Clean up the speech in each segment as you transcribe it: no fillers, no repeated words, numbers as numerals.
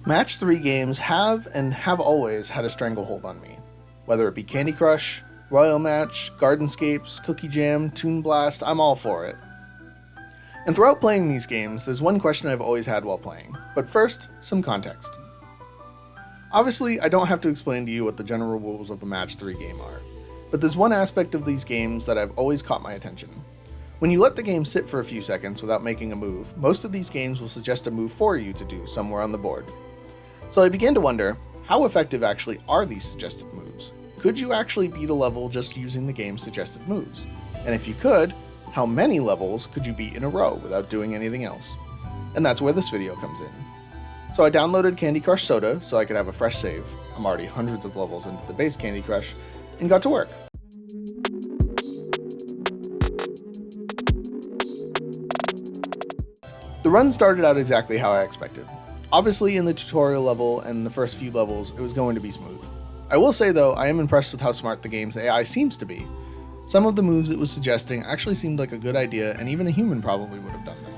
Match 3 games have and have always had a stranglehold on me. Whether it be Candy Crush, Royal Match, Gardenscapes, Cookie Jam, Toon Blast, I'm all for it. And throughout playing these games, there's one question I've always had while playing. But first, some context. Obviously, I don't have to explain to you what the general rules of a Match 3 game are, but there's one aspect of these games that I've always caught my attention. When you let the game sit for a few seconds without making a move, most of these games will suggest a move for you to do somewhere on the board. So I began to wonder, how effective actually are these suggested moves? Could you actually beat a level just using the game's suggested moves? And if you could, how many levels could you beat in a row without doing anything else? And that's where this video comes in. So I downloaded Candy Crush Soda so I could have a fresh save. I'm already hundreds of levels into the base Candy Crush, and got to work. The run started out exactly how I expected. Obviously in the tutorial level and the first few levels, it was going to be smooth. I will say though, I am impressed with how smart the game's AI seems to be. Some of the moves it was suggesting actually seemed like a good idea, and even a human probably would have done them.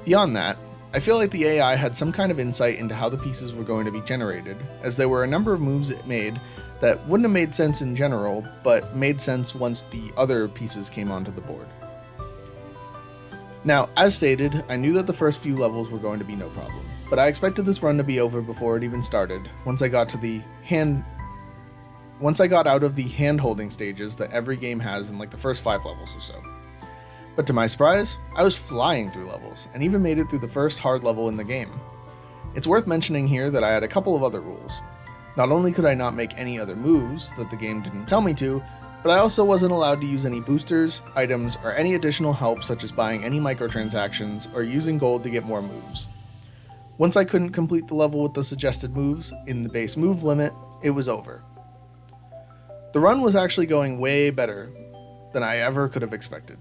Beyond that, I feel like the AI had some kind of insight into how the pieces were going to be generated, as there were a number of moves it made that wouldn't have made sense in general, but made sense once the other pieces came onto the board. Now, as stated, I knew that the first few levels were going to be no problem, but I expected this run to be over before it even started, once I got out of the hand-holding stages that every game has in like the first 5 levels or so. But to my surprise, I was flying through levels, and even made it through the first hard level in the game. It's worth mentioning here that I had a couple of other rules. Not only could I not make any other moves that the game didn't tell me to, but I also wasn't allowed to use any boosters, items, or any additional help such as buying any microtransactions or using gold to get more moves. Once I couldn't complete the level with the suggested moves in the base move limit, it was over. The run was actually going way better than I ever could have expected.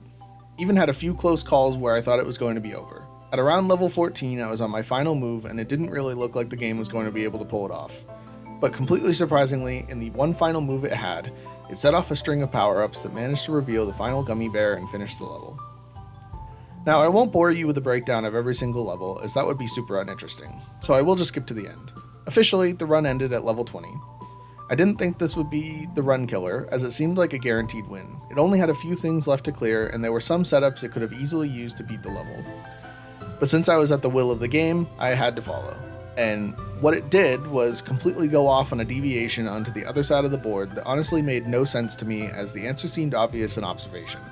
Even had a few close calls where I thought it was going to be over. At around level 14, I was on my final move and it didn't really look like the game was going to be able to pull it off. But completely surprisingly, in the one final move it had, it set off a string of power-ups that managed to reveal the final gummy bear and finish the level. Now, I won't bore you with a breakdown of every single level, as that would be super uninteresting, so I will just skip to the end. Officially, the run ended at level 20. I didn't think this would be the run killer, as it seemed like a guaranteed win. It only had a few things left to clear, and there were some setups it could have easily used to beat the level. But since I was at the will of the game, I had to follow. And what it did was completely go off on a deviation onto the other side of the board that honestly made no sense to me, as the answer seemed obvious in observation.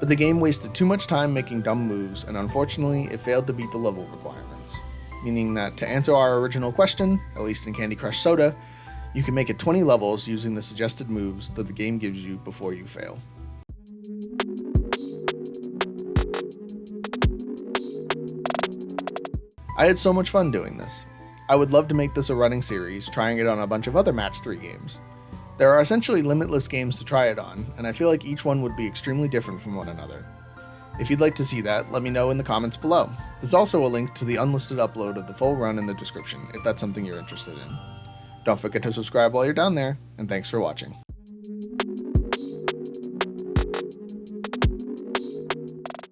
But the game wasted too much time making dumb moves, and unfortunately it failed to beat the level requirements. Meaning that to answer our original question, at least in Candy Crush Soda, you can make it 20 levels using the suggested moves that the game gives you before you fail. I had so much fun doing this. I would love to make this a running series, trying it on a bunch of other Match 3 games. There are essentially limitless games to try it on, and I feel like each one would be extremely different from one another. If you'd like to see that, let me know in the comments below. There's also a link to the unlisted upload of the full run in the description, if that's something you're interested in. Don't forget to subscribe while you're down there, and thanks for watching.